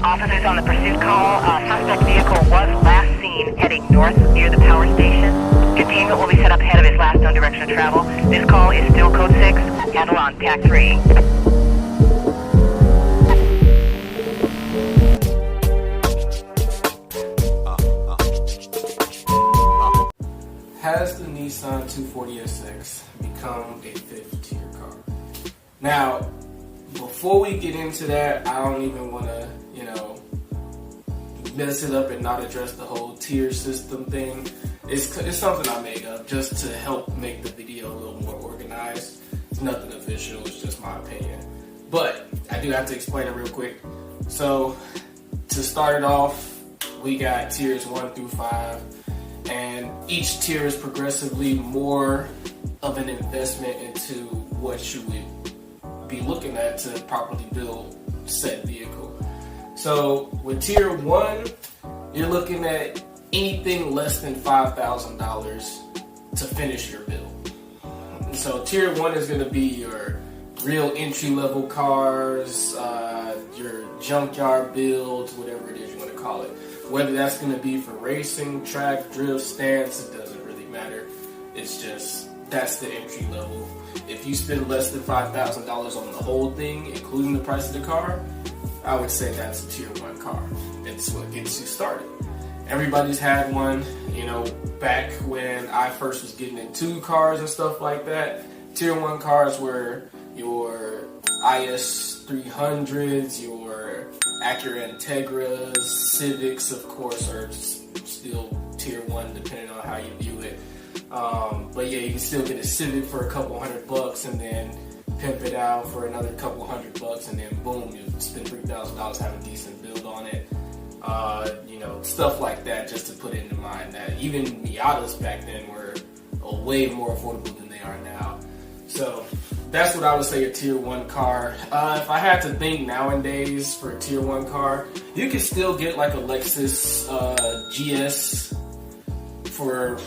Officers on the pursuit call. Suspect vehicle was last seen heading north near the power station. Containment will be set up ahead of his last known direction of travel. This call is still code 6. Handle on TAC 3. Has the Nissan 240SX become a fifth tier car? Now, before we get into that, I don't even want to, mess it up and not address the whole tier system thing. It's something I made up just to help make the video a little more organized. It's nothing official, it's just my opinion. But I do have to explain it real quick. So, to start it off, we got tiers 1 through 5. And each tier is progressively more of an investment into what you would be looking at to properly build said vehicle. So with tier 1, you're looking at anything less than $5,000 to finish your build. So tier 1 is going to be your real entry-level cars, your junkyard builds, whatever it is you want to call it. Whether that's going to be for racing, track, drift, stance, it doesn't really matter. It's just, that's the entry level. If you spend less than $5,000 on the whole thing, including the price of the car, I would say that's a tier 1 car. It's what gets you started. Everybody's had one, back when I first was getting into cars and stuff like that. Tier 1 cars were your IS 300s, your Acura Integras, Civics, of course, are still tier 1 depending on how you view it. But yeah, you can still get a Civic for a couple $100 and then pimp it out for another couple $100 and then boom, you spend $3,000, have a decent build on it. Stuff like that, just to put it into mind that even Miatas back then were way more affordable than they are now. So that's what I would say a tier 1 car. If I had to think nowadays for a tier 1 car, you could still get like a Lexus GS for a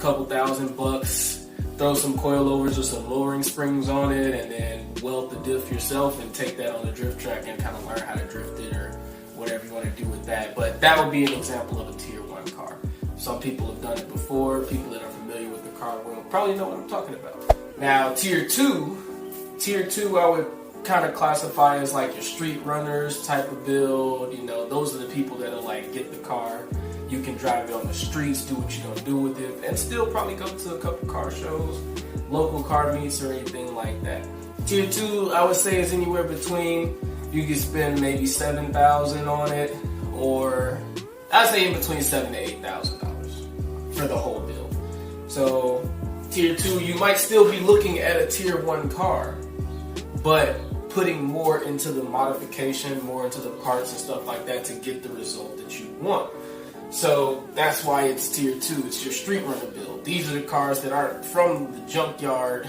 couple $1,000, throw some coilovers or some lowering springs on it, and then weld the diff yourself and take that on the drift track and kind of learn how to drift it or whatever you want to do with that. But that would be an example of a tier 1 car. Some people have done it before. People that are familiar with the car will probably know what I'm talking about. Now, tier 2 I would kind of classify as like your street runners type of build. Those are the people that'll like get the car. You can drive it on the streets, do what you're gonna do with it, and still probably go to a couple car shows, local car meets, or anything like that. Tier 2, I would say, is anywhere between, you can spend maybe $7,000 on it, or I'd say in between $7,000 to $8,000 for the whole build. So tier 2, you might still be looking at a tier 1 car, but putting more into the modification, more into the parts and stuff like that to get the result that you want. So that's why it's tier 2. It's your street runner build. These are the cars that aren't from the junkyard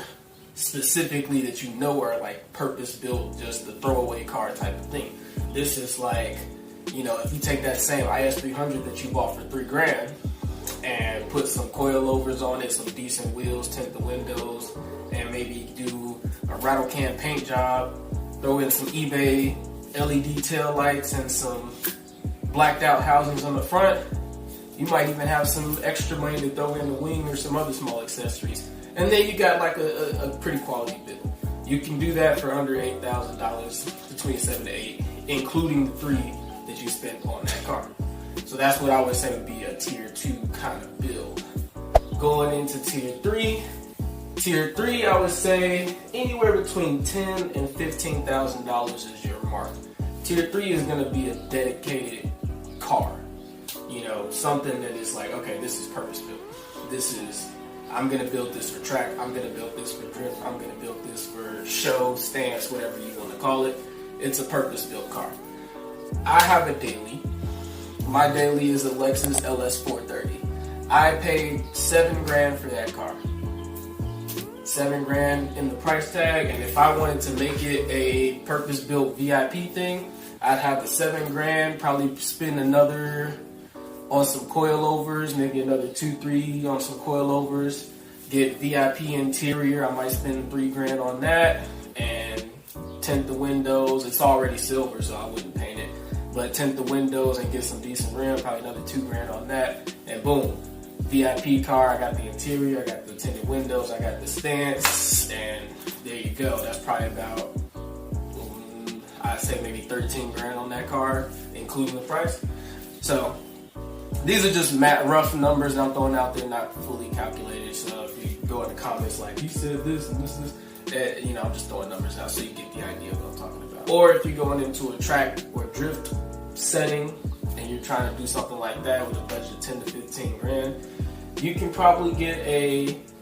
specifically, that are like purpose built, just the throwaway car type of thing. This is like, if you take that same IS 300 that you bought for $3,000 and put some coilovers on it, some decent wheels, tint the windows, and maybe do a rattle can paint job, throw in some eBay LED tail lights and some blacked out housings on the front. You might even have some extra money to throw in the wing or some other small accessories. And then you got like a pretty quality build. You can do that for under $8,000, between $7,000 to $8,000, including the $3,000 that you spent on that car. So that's what I would say would be a tier 2 kind of build. Going into tier 3. Tier 3, I would say anywhere between $10,000 and $15,000 is your mark. Tier 3 is going to be a dedicated car. Something that is like, okay, this is purpose built. I'm going to build this for track. I'm going to build this for drift. I'm going to build this for show, stance, whatever you want to call it. It's a purpose built car. I have a daily. My daily is a Lexus LS 430. I paid $7,000 for that car. $7,000 in the price tag, and if I wanted to make it a purpose-built VIP thing, I'd have the $7,000, probably spend another on some coilovers, maybe another $2,000-3,000 on some coilovers, get VIP interior, I might spend $3,000 on that, and tint the windows. It's already silver, so I wouldn't paint it. but tint the windows and get some decent rim, probably another $2,000 on that, and boom, VIP car. I got the interior, I got the tinted windows, I got the stance, and there you go. That's probably about, I'd say maybe $13,000 on that car, including the price. So these are just rough numbers that I'm throwing out there, not fully calculated. So if you go in the comments like, he said this and this, you know, I'm just throwing numbers out so you get the idea of what I'm talking about. Or if you're going into a track or drift setting and you're trying to do something like that with a budget of 10 to 15 grand, you can probably get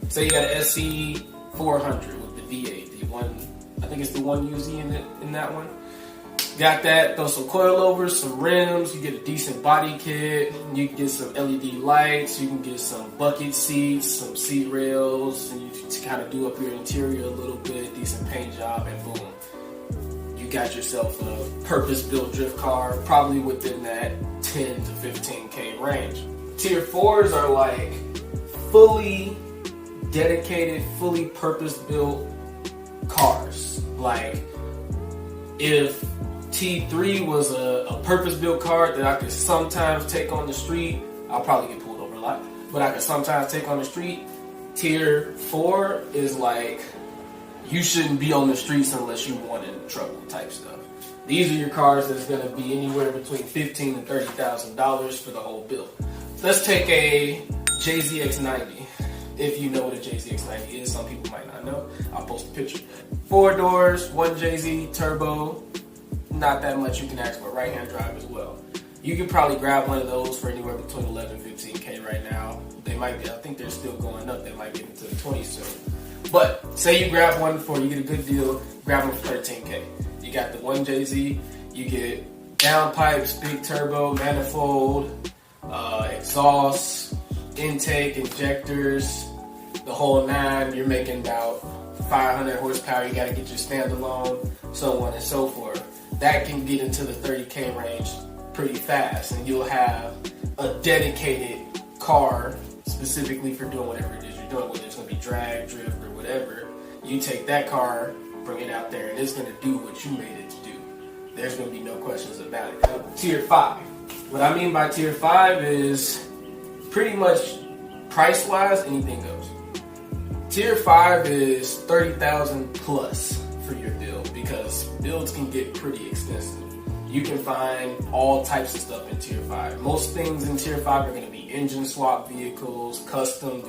say you got an SC 400 with the V8, the one, I think it's the one UZ in that one. Got that, throw some coilovers, some rims, you get a decent body kit, you can get some LED lights, you can get some bucket seats, some seat rails, and you kind of do up your interior a little bit, decent paint job, and boom. You got yourself a purpose-built drift car, probably within that 10 to 15K range. Tier 4s are like fully dedicated, fully purpose-built cars. Like, if T3 was a purpose-built car that I could sometimes take on the street, I'll probably get pulled over a lot, but I could sometimes take on the street. Tier 4 is like, you shouldn't be on the streets unless you wanted trouble type stuff. These are your cars that's going to be anywhere between $15,000 and $30,000 for the whole build. Let's take a JZX90. If you know what a JZX90 is, some people might not know. I'll post a picture. 4 doors, 1 JZ turbo. Not that much you can ask for, right-hand drive as well. You could probably grab one of those for anywhere between 11 and 15K right now. They might be, I think they're still going up. They might get into the 20s soon. But say you grab one you get a good deal, grab one for 13K. You got the 1 JZ, you get downpipes, big turbo, manifold, exhaust, intake, injectors, the whole 9. You're making about 500 horsepower. You got to get your standalone, so on and so forth. That can get into the 30K range pretty fast, and you'll have a dedicated car specifically for doing whatever it is you're doing, whether it's going to be drag, drift, or whatever. You take that car, bring it out there, and it's going to do what you made it to do. There's going to be no questions about it. Tier 5. What I mean by Tier 5 is pretty much price-wise, anything goes. Tier 5 is $30,000 plus for your build, because builds can get pretty expensive. You can find all types of stuff in Tier 5. Most things in Tier 5 are going to be engine swap vehicles, custom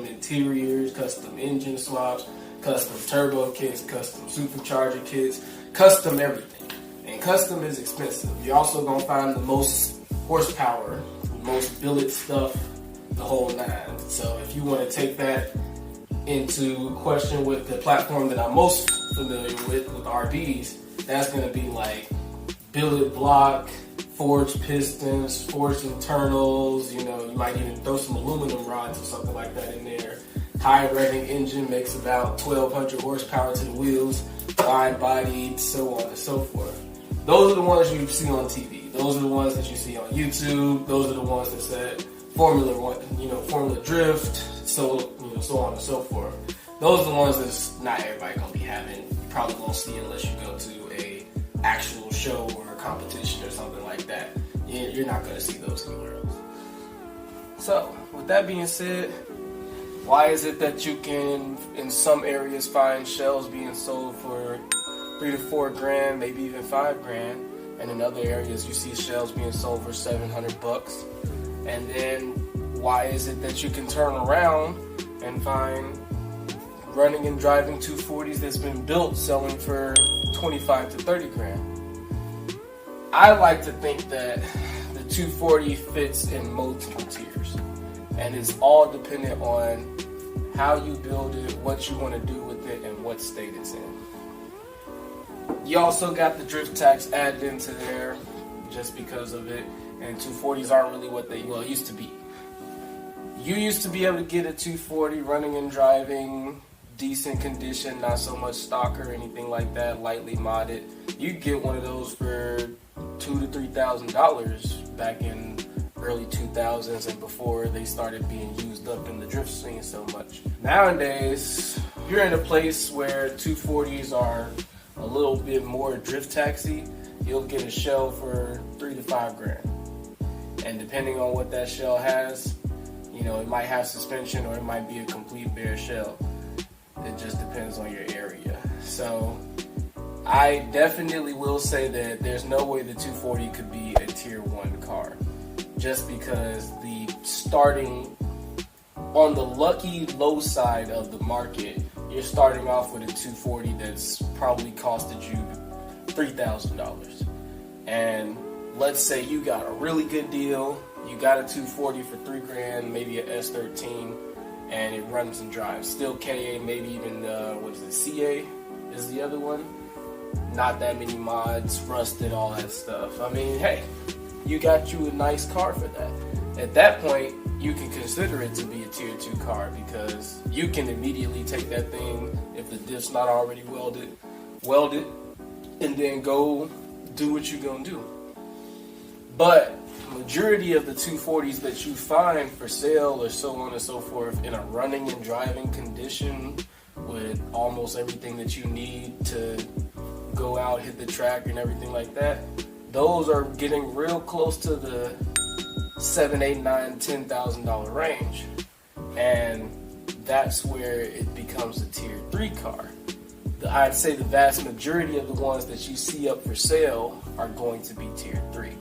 interiors, custom engine swaps, custom turbo kits, custom supercharger kits, custom everything. And custom is expensive. You're also going to find the most horsepower, the most billet stuff, the whole 9. So if you want to take that into question with the platform that I'm most familiar with RVs, that's going to be like billet block, forged pistons, forged internals, you know, you might even throw some aluminum rods or something like that in there. High revving engine makes about 1,200 horsepower to the wheels, wide bodied, so on and so forth. Those are the ones you see on TV. Those are the ones that you see on YouTube. Those are the ones that said Formula One, you know, Formula Drift, so on and so forth. Those are the ones that's not everybody gonna be having. You probably won't see unless you go to a actual show or a competition or something like that. You're not gonna see those anywhere else. So, with that being said, why is it that you can, in some areas, find shells being sold for $3 to $4 maybe even $5 and in other areas you see shells being sold for $700? And then why is it that you can turn around and find running and driving 240s that's been built selling for $25 to $30? I like to think that the 240 fits in multiple tiers, and it's all dependent on how you build it, what you want to do with it, and what state it's in. You also got the drift tax added into there just because of it, and 240s aren't really what they used to be. You used to be able to get a 240 running and driving, decent condition, not so much stock or anything like that, lightly modded. You could get one of those for $2,000 to $3,000 back in early 2000s and before they started being used up in the drift scene so much. Nowadays, you're in a place where 240s are a little bit more drift taxi. you'll get a shell for $3 to $5 grand. And depending on what that shell has, you know, it might have suspension or it might be a complete bare shell. It just depends on your area. So I definitely will say that there's no way the 240 could be a tier 1 car, just because the starting on the lucky low side of the market, you're starting off with a 240 that's probably costed you $3,000. And let's say you got a really good deal, you got a 240 for $3 grand, maybe an S13, and it runs and drives. Still KA, maybe even CA is the other one. Not that many mods, rusted, all that stuff. I mean, hey, you got you a nice car for that. At that point, you can consider it to be a tier 2 car, because you can immediately take that thing, if the diff's not already weld it, and then go do what you're gonna do. But majority of the 240s that you find for sale or so on and so forth in a running and driving condition with almost everything that you need to go out, hit the track and everything like that, those are getting real close to the $7,000, $8,000, $9,000, $10,000 range. And that's where it becomes a tier 3 car. I'd say the vast majority of the ones that you see up for sale are going to be tier 3.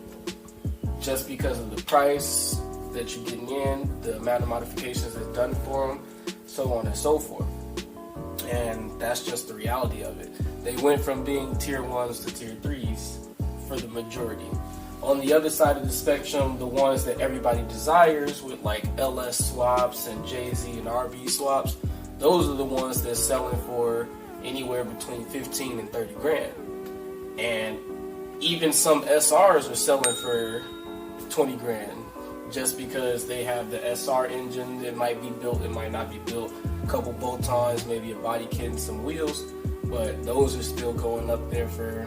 Just because of the price that you're getting in, the amount of modifications that's done for them, so on and so forth. And that's just the reality of it. They went from being tier 1s to tier 3s for the majority. On the other side of the spectrum, the ones that everybody desires with like LS swaps and JZ and RB swaps, those are the ones that's selling for anywhere between 15 and 30 grand. And even some SRs are selling for 20 grand just because they have the SR engine that might be built, it might not be built, a couple bolt-ons, maybe a body kit and some wheels, but those are still going up there for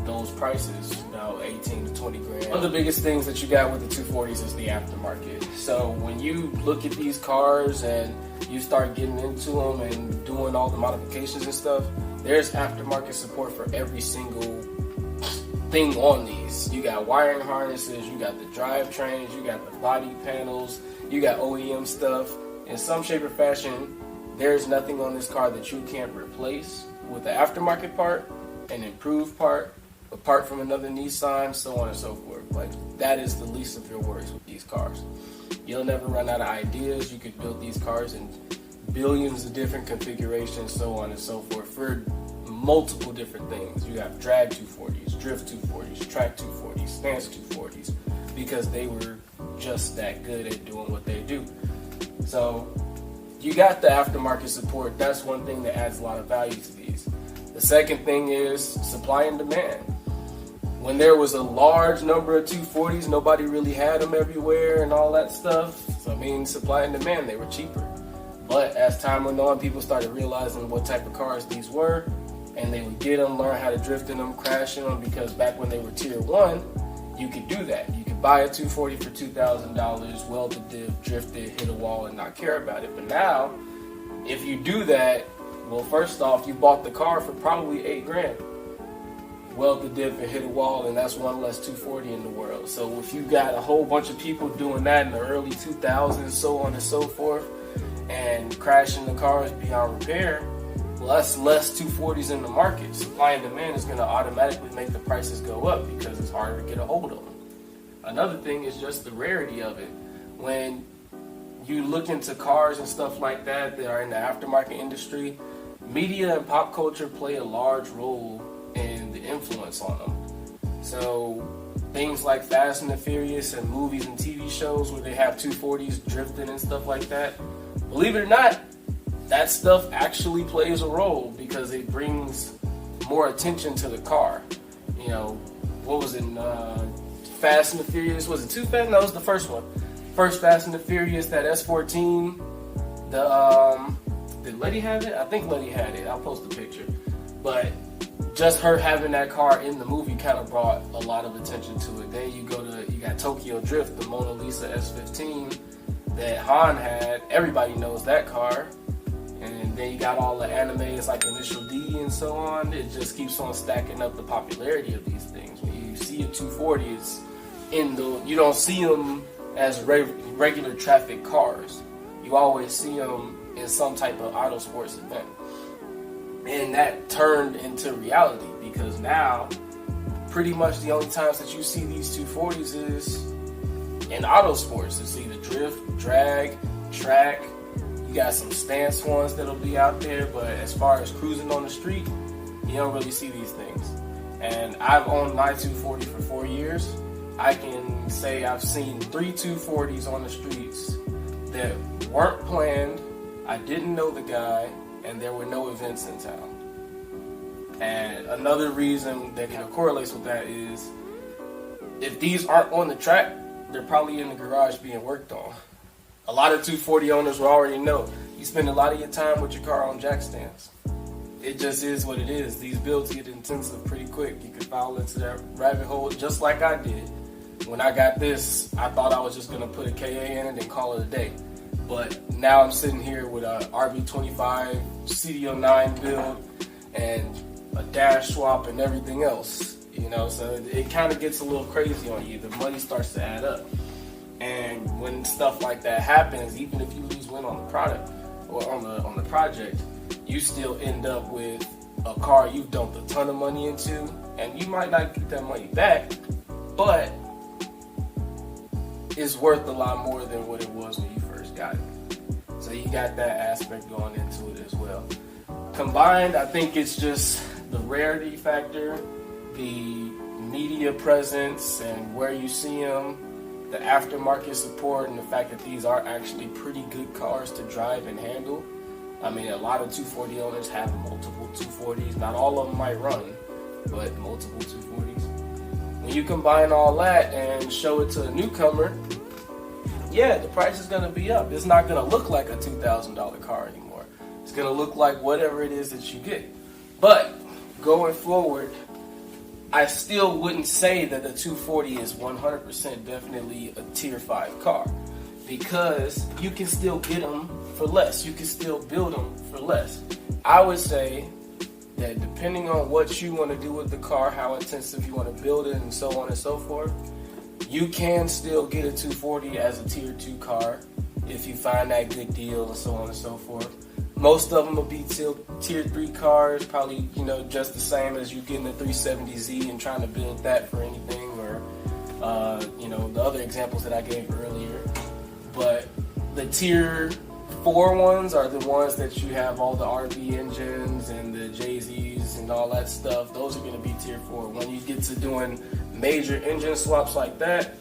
those prices, about 18 to 20 grand. One of the biggest things that you got with the 240s is the aftermarket. So when you look at these cars and you start getting into them and doing all the modifications and stuff, there's aftermarket support for every single thing on these. You got wiring harnesses, you got the drivetrains, you got the body panels, you got OEM stuff. In some shape or fashion, there's nothing on this car that you can't replace with the aftermarket part, an improved part, a part from another Nissan, so on and so forth. Like, that is the least of your worries with these cars. You'll never run out of ideas. You could build these cars in billions of different configurations, so on and so forth, for multiple different things. You have drag 240s, drift 240s, track 240s, stance 240s, because they were just that good at doing what they do. So you got the aftermarket support. That's one thing that adds a lot of value to these. The second thing is supply and demand. When there was a large number of 240s, nobody really had them everywhere and all that stuff. So I mean, supply and demand, they were cheaper. But as time went on, people started realizing what type of cars these were, and they would get them, learn how to drift in them, crash in them, because back when they were tier 1, you could do that. You could buy a 240 for $2,000, weld the diff, drift it, hit a wall, and not care about it. But now, if you do that, well, first off, you bought the car for probably $8 grand. Weld the diff and hit a wall, and that's one less 240 in the world. So if you got a whole bunch of people doing that in the early 2000s, so on and so forth, and crashing the cars beyond repair, well, that's less 240s in the market. Supply and demand is going to automatically make the prices go up because it's harder to get a hold of them. Another thing is just the rarity of it. When you look into cars and stuff like that that are in the aftermarket industry, media and pop culture play a large role in the influence on them. So things like Fast and the Furious and movies and TV shows where they have 240s drifting and stuff like that, believe it or not, that stuff actually plays a role because it brings more attention to the car. You know, what was it, Fast and the Furious, was it Too Fast? No, it was the first one. First Fast and the Furious, that S14, did Letty have it? I think Letty had it. I'll post a picture. But just her having that car in the movie kind of brought a lot of attention to it. Then you got Tokyo Drift, the Mona Lisa S15 that Han had. Everybody knows that car. And then you got all the animes like Initial D and so on. It just keeps on stacking up the popularity of these things. 240s you don't see them as regular traffic cars. You always see them in some type of auto sports event. And that turned into reality because now pretty much the only times that you see these 240s is in auto sports. It's either drift, drag, track. You got some stance ones that'll be out there, but as far as cruising on the street, you don't really see these things. And I've owned my 240 for 4 years. I can say I've seen 3 240s on the streets that weren't planned. I didn't know the guy, and there were no events in town. And another reason that kind of correlates with that is if these aren't on the track, they're probably in the garage being worked on. A lot of 240 owners will already know you spend a lot of your time with your car on jack stands. It just is what it is. These builds get intensive pretty quick. You can fall into that rabbit hole just like I did. When I got this, I thought I was just going to put a KA in it and call it a day. But now I'm sitting here with a RB25 CDO9 build and a dash swap and everything else. So it kind of gets a little crazy on you. The money starts to add up. And when stuff like that happens, even if you lose win on the product or on the project, you still end up with a car you've dumped a ton of money into, and you might not get that money back, but it's worth a lot more than what it was when you first got it. So you got that aspect going into it as well. Combined, I think it's just the rarity factor, the media presence and where you see them, the aftermarket support, and the fact that these are actually pretty good cars to drive and handle. I mean, a lot of 240 owners have multiple 240s. Not all of them might run, but multiple 240s. When you combine all that and show it to a newcomer, yeah, the price is going to be up. It's not going to look like a $2,000 car anymore. It's going to look like whatever it is that you get. But going forward, I still wouldn't say that the 240 is 100% definitely a tier 5 car, because you can still get them for less. You can still build them for less. I would say that depending on what you want to do with the car, how intensive you want to build it, and so on and so forth, you can still get a 240 as a tier 2 car if you find that good deal and so on and so forth. Most of them will be tier 3 cars, probably, just the same as you getting a 370Z and trying to build that for anything, or, the other examples that I gave earlier. But the tier 4 ones are the ones that you have all the RV engines and the JZs and all that stuff. Those are going to be tier 4. When you get to doing major engine swaps like that,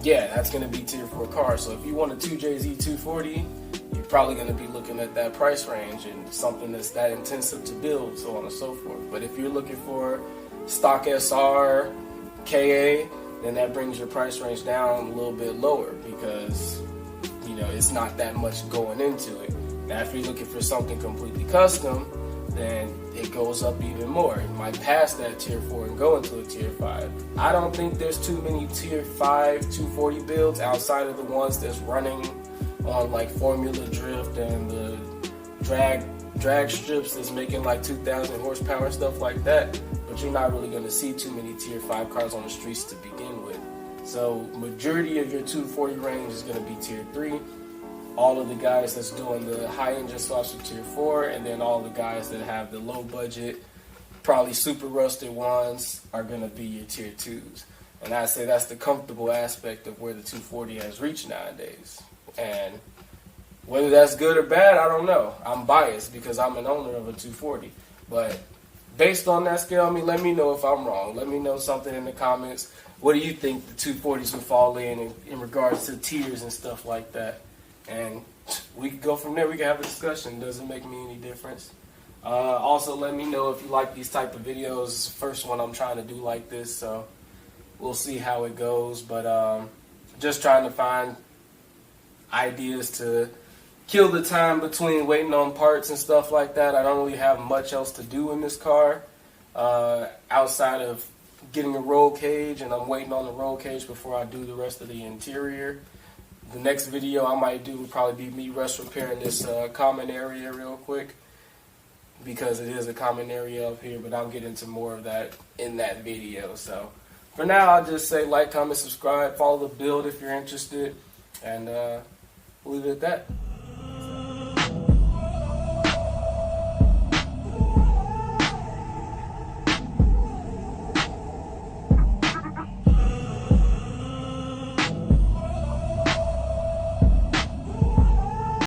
yeah, that's going to be tier 4 cars. So if you want a 2JZ 240, you're probably going to be looking at that price range and something that's that intensive to build, so on and so forth. But if you're looking for stock SR, KA, then that brings your price range down a little bit lower because, it's not that much going into it. Now, if you're looking for something completely custom, then it goes up even more. It might pass that tier 4 and go into a tier 5. I don't think there's too many tier 5 240 builds outside of the ones that's running on like Formula Drift and the drag strips that's making like 2,000 horsepower and stuff like that. But you're not really going to see too many tier 5 cars on the streets to begin with. So majority of your 240 range is going to be tier 3. All of the guys that's doing the high engine swaps are tier 4, and then all the guys that have the low budget, probably super rusted ones, are going to be your tier 2s. And I say that's the comfortable aspect of where the 240 has reached nowadays. And whether that's good or bad, I don't know. I'm biased because I'm an owner of a 240. But based on that scale, let me know if I'm wrong. Let me know something in the comments. What do you think the 240s would fall in regards to tiers and stuff like that? And we can go from there. We can have a discussion. Doesn't make me any difference. Also, let me know if you like these type of videos. It's the first one I'm trying to do like this, so we'll see how it goes. But just trying to find ideas to kill the time between waiting on parts and stuff like that. I don't really have much else to do in this car outside of getting a roll cage, and I'm waiting on the roll cage before I do the rest of the interior. The next video I might do would probably be me rust repairing this common area real quick, because it is a common area up here, but I'll get into more of that in that video. So for now, I'll just say like, comment, subscribe, follow the build if you're interested, and we'll leave it at that.